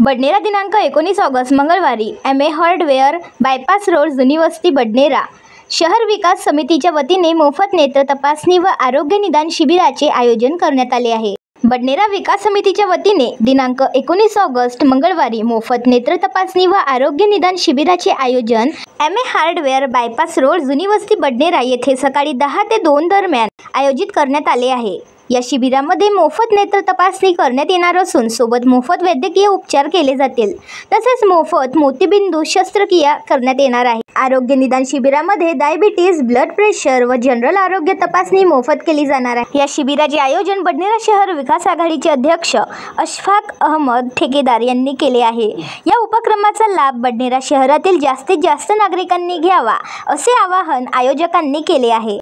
बडनेरा दिनांक 19 ऑगस्ट मंगळवारी MA. Hardware bypass road जुनी वस्ती बडनेरा शहर विकास समितीच्या वतीने मोफत नेत्र तपासणी व आरोग्य निदान शिबिराचे आयोजन करण्यात आले आहे। बडनेरा विकास समितीच्या वतीने दिनांक 19 ऑगस्ट मंगळवारी मोफत नेत्र तपासणी व आरोग्य निदान शिबिराचे आयोजन एम.ए. हार्डवेअर बायपास रोड जुनी वस्ती बडनेरा येथे सकाळी 10 ते 2 दरम्यान आयोजित करण्यात आले आहे। या शिबिरामध्ये मोफत नेत्र तपासणी करण्यात येणार असून सोबत मोफत वैद्यकीय उपचार केले जातील, तसेच मोफत मोतीबिंदू शस्त्रक्रिया करण्यात येणार आहे। आरोग्य निदान शिबिरामध्ये डायबिटीज, ब्लड प्रेशर व जनरल आरोग्य तपासणी मोफत केली जाणार आहे। या शिबिराचे आयोजन बडनेरा शहर विकास आघाडीचे अध्यक्ष अशफाक अहमद ठेकेदार यांनी केले आहे। या उपक्रमाचा लाभ बडनेरा शहरातील जास्तीत जास्त नागरिकांनी घ्यावा असे आवाहन आयोजकांनी केले आहे।